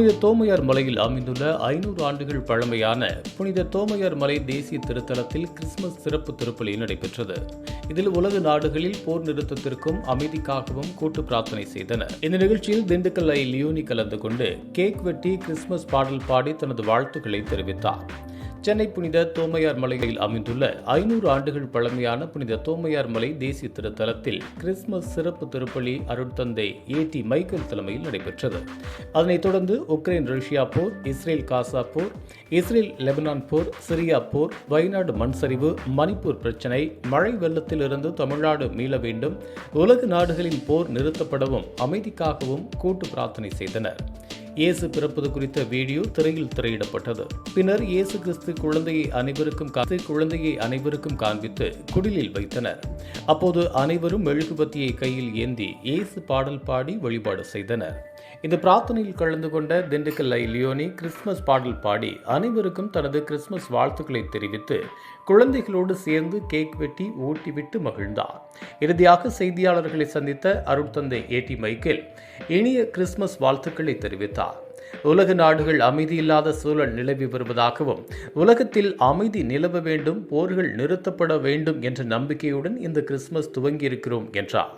புனித தோமையார் மலையில் அமைந்துள்ள 500 ஆண்டுகள் பழமையான புனித தோமையார் மலை தேசிய திருத்தலத்தில் கிறிஸ்துமஸ் சிறப்பு திருப்பலி நடைபெற்றது. இதில் உலக நாடுகளில் போர் நிறுத்தத்திற்கும் அமைதிக்காகவும் கூட்டு பிரார்த்தனை செய்தனர். இந்த நிகழ்ச்சியில் திண்டுக்கல் லியோனி கலந்து கொண்டு கேக் வெட்டி கிறிஸ்துமஸ் பாடல் பாடி தனது வாழ்த்துக்களை தெரிவித்தார். சென்னை புனித தோமையார் மலையில் அமைந்துள்ள 500 ஆண்டுகள் பழமையான புனித தோமையார் மலை தேசிய திருத்தலத்தில் கிறிஸ்துமஸ் சிறப்பு திருப்பலி அருட்தந்தை ஏடி மைக்கேல் தலைமையில் நடைபெற்றது. அதனைத் தொடர்ந்து உக்ரைன் ரஷ்யா போர், இஸ்ரேல் காசா போர், இஸ்ரேல் லெபனான் போர், சிரியா போர், வயநாடு மண் சரிவு, மணிப்பூர் பிரச்சினை, மழை வெள்ளத்திலிருந்து தமிழ்நாடு மீள வேண்டும், உலக நாடுகளின் போர் நிறுத்தப்படவும் அமைதிக்காகவும் கூட்டு பிரார்த்தனை செய்தனர். இயேசு பிறப்பது குறித்த வீடியோ திரையில் திரையிடப்பட்டது. பின்னர் இயேசு கிறிஸ்து குழந்தையை அனைவருக்கும் காண்பித்து குடிலில் வைத்தனர். அப்போது அனைவரும் மெழுகுபத்தியை கையில் ஏந்தி இயேசு பாடல் பாடி வழிபாடு செய்தனர். இந்த பிரார்த்தனையில் கலந்து கொண்ட திண்டுக்கல் லியோனி கிறிஸ்துமஸ் பாடல் பாடி அனைவருக்கும் தனது கிறிஸ்துமஸ் வாழ்த்துக்களை தெரிவித்து குழந்தைகளோடு சேர்ந்து கேக் வெட்டி ஊட்டிவிட்டு மகிழ்ந்தார். இறுதியாக செய்தியாளர்களை சந்தித்த அருட்தந்தை ஏடி மைக்கேல் இனிய கிறிஸ்துமஸ் வாழ்த்துக்களை தெரிவித்தார். உலக நாடுகள் அமைதியில்லாத சூழல் நிலவி வருவதாகவும் உலகத்தில் அமைதி நிலவ வேண்டும், போர்கள் நிறுத்தப்பட வேண்டும் என்ற நம்பிக்கையுடன் இந்த கிறிஸ்துமஸ் துவங்கியிருக்கிறோம் என்றார்.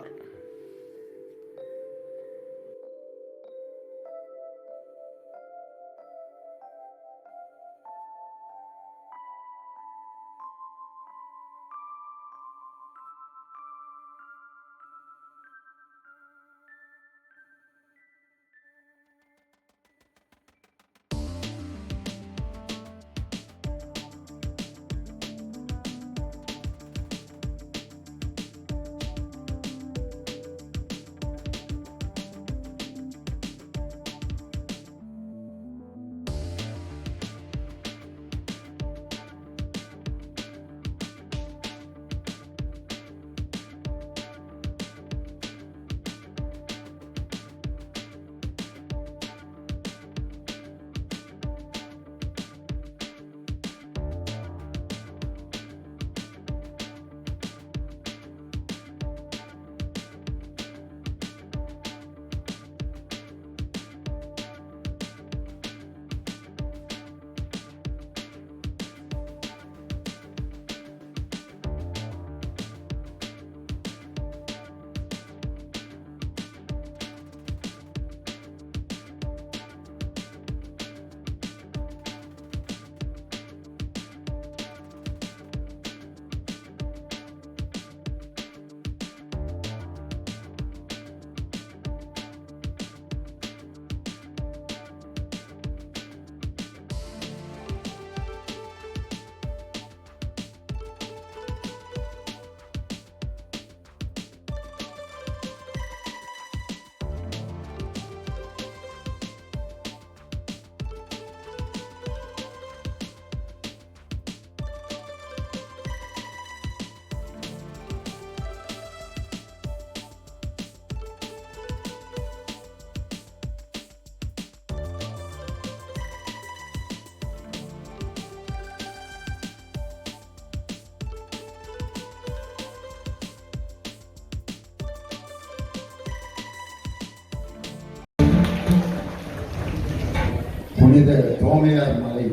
புனித தோமையார் மலை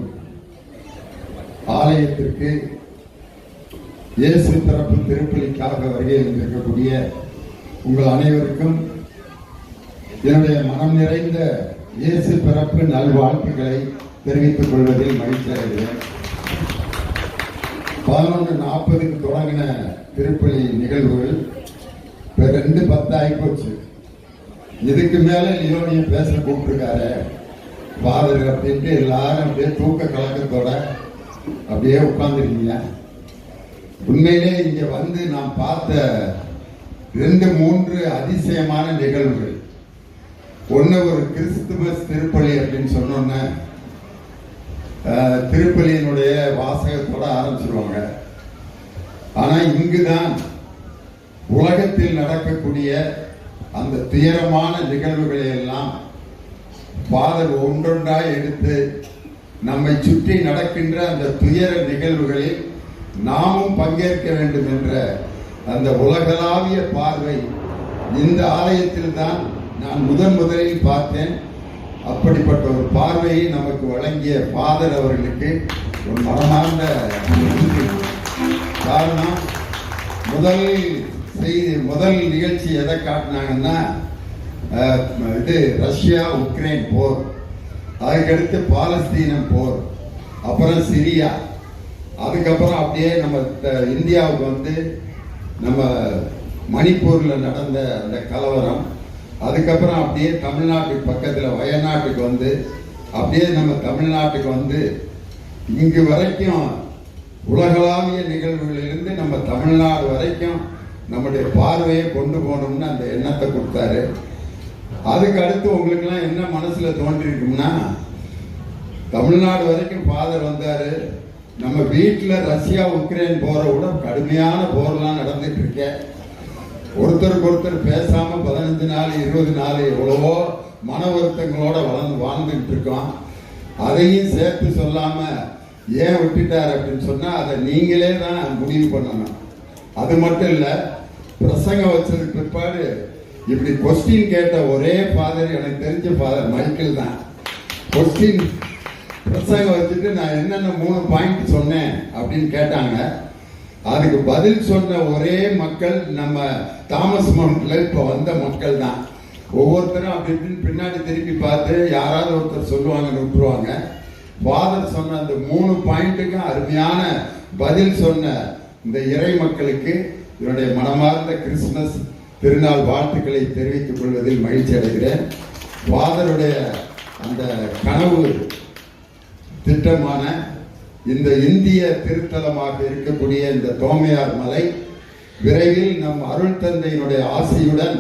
ஆலயத்திற்கு இயேசு பிறப்பு திருப்பலிக்காக வருகை இருக்கக்கூடிய உங்கள் அனைவருக்கும் என்னுடைய மனம் நிறைந்த இயேசு பிறப்பு நல்வாழ்த்துக்களை தெரிவித்துக் கொள்வதில் மகிழ்ச்சி அடைகிறேன். 11:40 தொடங்கின திருப்பலி நிகழ்வுகள் 2:10 ஆகிப்போச்சு. இதுக்கு மேல லியோனிய பேச கூப்பிட்டுருக்காரு ஃபாதர் அப்படின்ட்டு எல்லாரும் அப்படியே தூக்க கலக்கத்தோட அப்படியே உட்கார்ந்துருக்கீங்க. உண்மையிலே இங்க வந்து நான் பார்த்த 2-3 அதிசயமான நிகழ்வுகள். ஒன்னு, ஒரு கிறிஸ்துமஸ் திருப்பலி அப்படின்னு சொன்னோன்ன திருப்பலியினுடைய வாசகத்தோட ஆரம்பிச்சிருவாங்க. ஆனா இங்குதான் உலகத்தில் நடக்கக்கூடிய அந்த துயரமான நிகழ்வுகளை எல்லாம் ஃபாதர் ஒன்றொன்றாய் எடுத்து நம்மை சுற்றி நடக்கின்ற அந்த துயர நிகழ்வுகளில் நாமும் பங்கேற்க வேண்டும் என்ற அந்த உலகளாவிய பார்வை இந்த ஆலயத்தில் தான் நான் முதலில் பார்த்தேன். அப்படிப்பட்ட ஒரு பார்வையை நமக்கு வழங்கிய ஃபாதர் அவர்களுக்கு ஒரு மனமார்ந்த நன்றி. காரணம், முதல் நிகழ்ச்சி எதை காட்டினாங்கன்னா இது ரஷ்யா உக்ரைன் போர், அதுக்கடுத்து பாலஸ்தீனம் போர், அப்புறம் சிரியா, அதுக்கப்புறம் அப்படியே நம்ம இந்தியாவுக்கு வந்து நம்ம மணிப்பூரில் நடந்த அந்த கலவரம், அதுக்கப்புறம் அப்படியே தமிழ்நாட்டுக்கு பக்கத்தில் வயநாட்டுக்கு வந்து அப்படியே நம்ம தமிழ்நாட்டுக்கு வந்து இங்கு வரைக்கும் உலகளாவிய நிகழ்வுகளிலிருந்து நம்ம தமிழ்நாடு வரைக்கும் நம்முடைய பார்வையை கொண்டு போகணும்னு அந்த எண்ணத்தை கொடுத்தாரு. அதுக்கு அடுத்து உங்களுக்கெல்லாம் என்ன மனசுல தோன்றிருக்கும்னா, தமிழ்நாடு வரைக்கும் ஃபாதர் வந்தாரு, நம்ம வீட்டில் ரஷ்யா உக்ரைன் போரை விட கடுமையான போர்லாம் நடந்துட்டு இருக்க, ஒருத்தருக்கு ஒருத்தர் பேசாம 15 நாள் 20 நாள் எவ்வளவோ மன வருத்தங்களோட வாழ்ந்துட்டு இருக்கோம். அதையும் சேர்த்து சொல்லாம ஏன் விட்டுட்டார் அப்படின்னு சொன்னா அதை நீங்களே தான் முடிவு பண்ணணும். அது மட்டும் இல்ல, பிரசங்கம் வச்சதுக்கு பிற்பாடு இப்படி கொஸ்டின் கேட்ட ஒரே ஃபாதர் எனக்கு தெரிஞ்ச ஃபாதர் மைக்கேல் தான். கொஸ்டின் பிரசங்கம் வச்சுட்டு நான் என்னென்ன 3 பாயிண்ட் சொன்னேன் அப்படின்னு கேட்டாங்க. அதுக்கு பதில் சொன்ன ஒரே மக்கள் நம்ம தாமஸ் மவுண்ட்ல இப்ப வந்த மக்கள் தான். ஒவ்வொருத்தரும் அப்படி இப்படின்னு பின்னாடி திருப்பி பார்த்து யாராவது ஒருத்தர் சொல்லுவாங்கன்னு விட்டுருவாங்க. ஃபாதர் சொன்ன அந்த 3 பாயிண்ட்டுக்கும் அருமையான பதில் சொன்ன இந்த இறை மக்களுக்கு என்னுடைய மனமார்ந்த கிறிஸ்துமஸ் திருநாள் வாழ்த்துக்களை தெரிவித்துக் கொள்வதில் மகிழ்ச்சி அடைகிறேன். ஃபாதருடைய அந்த கனவு திட்டமான இந்த இந்திய திருத்தலமாக இருக்கக்கூடிய இந்த தோமையார் மலை விரைவில் நம் அருள் தந்தையினுடைய ஆசையுடன்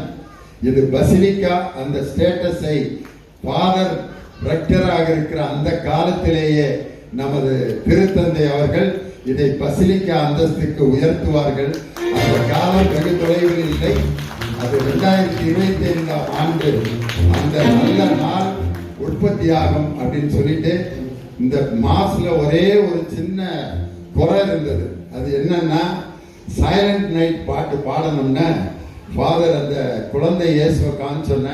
இது பசிலிக்கா அந்த ஸ்டேட்டஸை ஃபாதர் ரெக்டராக இருக்கிற அந்த காலத்திலேயே நமது திருத்தந்தை அவர்கள் இதை பசிலிக்கா அந்தஸ்துக்கு உயர்த்துவார்கள். அந்த காலம் வெகு தொலைவில் இல்லை. அது 2025ஆம் ஆண்டு அந்த நல்ல நாள் உற்பத்தியாகும் அப்படின்னு சொல்லிட்டு இந்த மாஸ்ல ஒரே ஒரு சின்ன குறை இருந்தது. அது என்னன்னா, சைலண்ட் நைட் பாட்டு பாடணும்னா ஃபாதர் அந்த குழந்தை இயேசுவை காமிச்சோன்ன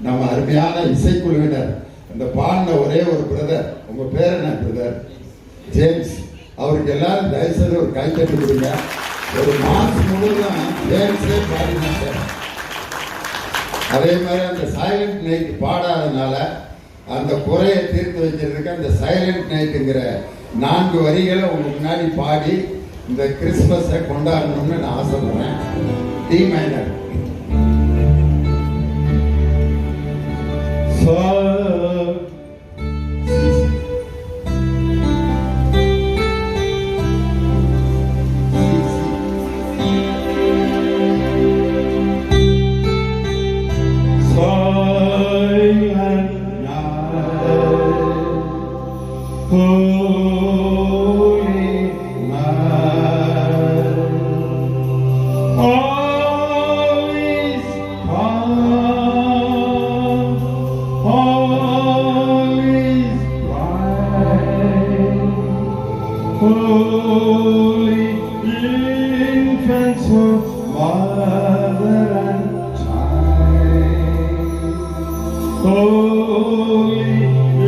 நம்ம அருமையான இசைக்குழுவினர் அந்த பாடின ஒரே ஒரு பிரதர், உங்க பேர் என்ன பிரதர்? ஜேம்ஸ். அவருக்கு எல்லாரும் தயவுசெய்து ஒரு கைத்தட்டி கொடுங்க. ஒரு மாசம் முழுவதும் ஜேம்ஸே பாடினாங்க. அதே மாதிரி அந்த சைலண்ட் நைட் பாடாதனால அந்த குறையை தீர்த்து வைக்கிறதுக்கு அந்த சைலண்ட் நைட்டுங்கிற 4 வரிகளை உங்க முன்னாடி பாடி இந்த கிறிஸ்துமஸை கொண்டாடணும்னு நான் ஆசைப்படுறேன். D minor. Holy infants of mother and child, holy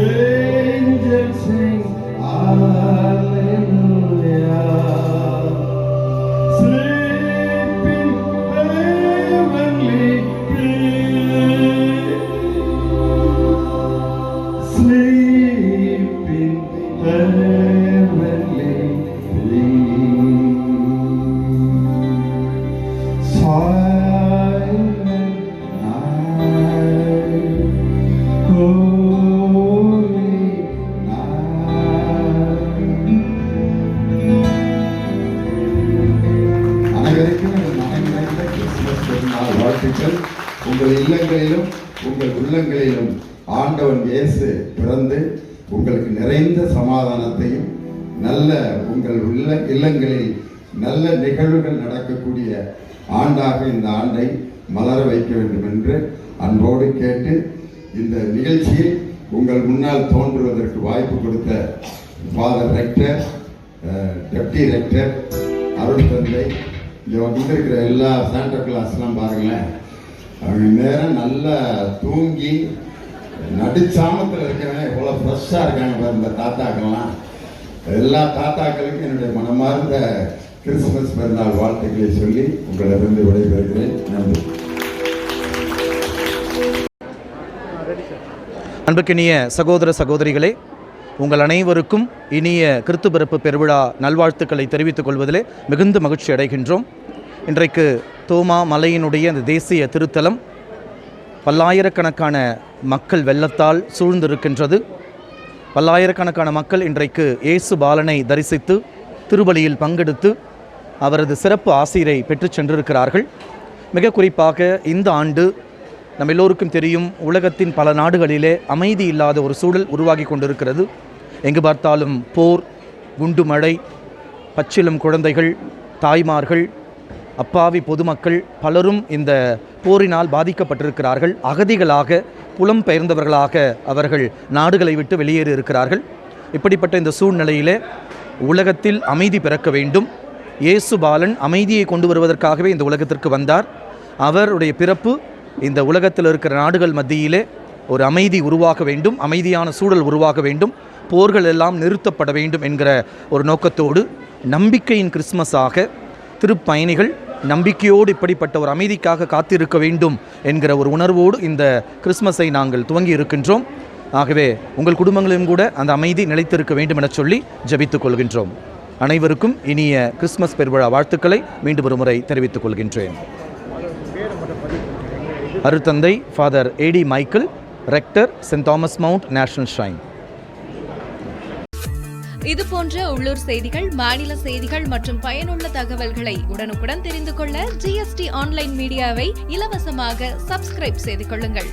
angels sing hallelujah. Sleep in heavenly peace, sleep in heavenly வாழ்த்துக்கள். உங்கள் இல்லங்களிலும் உங்கள் உள்ளங்களிலும் ஆண்டவன் இயேசு பிறந்து உங்களுக்கு நிறைந்த சமாதானத்தையும் நல்ல உங்கள் இல்லங்களில் நல்ல நிகழ்வுகள் நடக்கக்கூடிய ஆண்டாக இந்த ஆண்டை மலர வைக்க வேண்டும் என்று அன்போடு கேட்டு, இந்த நிகழ்ச்சியில் உங்கள் முன்னால் தோன்றுவதற்கு வாய்ப்பு கொடுத்த ஃபாதர் ரெக்டர், டெப்டி ரெக்டர், அருள் தந்தை, இங்கே வந்திருக்கிற எல்லா சாண்டா கிளாஸ்லாம் பாருங்களேன், அவங்க நேரம் நல்லா தூங்கி நடுச்சாமத்தில் இருக்கிறவங்க எவ்வளோ ஃப்ரெஷ்ஷாக இருக்காங்க பாரு இந்த தாத்தாக்கள்லாம். எல்லா தாத்தாக்களுக்கும் என்னுடைய மனமார்ந்த கிறிஸ்துமஸ் பிறநாள் வாழ்த்துக்களை சொல்லி உங்களிடமிருந்து விடைபெறுகிறேன். நன்றி. அன்புக்கினிய சகோதர சகோதரிகளே, உங்கள் அனைவருக்கும் இனிய கிறிஸ்து பிறப்பு பெருவிழா நல்வாழ்த்துக்களை தெரிவித்துக் கொள்வதிலே மிகுந்த மகிழ்ச்சி அடைகின்றோம். இன்றைக்கு தோமா மலையினுடைய அந்த தேசிய திருத்தலம் பல்லாயிரக்கணக்கான மக்கள் வெள்ளத்தால் சூழ்ந்திருக்கின்றது. பல்லாயிரக்கணக்கான மக்கள் இன்றைக்கு இயேசு பாலனை தரிசித்து திருபலியில் பங்கெடுத்து அவரது சிறப்பு ஆசீரை பெற்றுச் சென்றிருக்கிறார்கள். மிக குறிப்பாக இந்த ஆண்டு நம்ம எல்லோருக்கும் தெரியும், உலகத்தின் பல நாடுகளிலே அமைதி இல்லாத ஒரு சூழல் உருவாகி கொண்டிருக்கிறது. எங்கு பார்த்தாலும் போர், குண்டு மழை, பச்சிளம் குழந்தைகள், தாய்மார்கள், அப்பாவி பொதுமக்கள் பலரும் இந்த போரினால் பாதிக்கப்பட்டிருக்கிறார்கள். அகதிகளாக, புலம்பெயர்ந்தவர்களாக அவர்கள் நாடுகளை விட்டு வெளியேறி இருக்கிறார்கள். இப்படிப்பட்ட இந்த சூழ்நிலையிலே உலகத்தில் அமைதி பிறக்க வேண்டும். இயேசு பாலன் அமைதியை கொண்டு வருவதற்காகவே இந்த உலகத்திற்கு வந்தார். அவருடைய பிறப்பு இந்த உலகத்தில் இருக்கிற நாடுகள் மத்தியிலே ஒரு அமைதி உருவாக வேண்டும், அமைதியான சூழல் உருவாக வேண்டும், போர்கள் எல்லாம் நிறுத்தப்பட வேண்டும் என்கிற ஒரு நோக்கத்தோடு நம்பிக்கையின் கிறிஸ்மஸாக திருப்பயணிகள் நம்பிக்கையோடு இப்படிப்பட்ட ஒரு அமைதிக்காக காத்திருக்க வேண்டும் என்கிற ஒரு உணர்வோடு இந்த கிறிஸ்மஸை நாங்கள் துவங்கி இருக்கின்றோம். ஆகவே உங்கள் குடும்பங்களிலும் கூட அந்த அமைதி நிலைத்திருக்க வேண்டும் என சொல்லி ஜெபித்துக் கொள்கின்றோம். அனைவருக்கும் இனிய கிறிஸ்மஸ் பெருவிழா வாழ்த்துக்களை மீண்டும் ஒரு முறை தெரிவித்துக் கொள்கின்றேன். அருட்தந்தை father A D Michael, rector Saint Thomas Mount National Shrine. இது போன்ற உள்ளூர் செய்திகள், மாநில செய்திகள் மற்றும் பயனுள்ள தகவல்களை உடனுக்குடன் தெரிந்து கொள்ள GST ஆன்லைன் மீடியாவை இலவசமாக சப்ஸ்கிரைப் செய்து கொள்ளுங்கள்.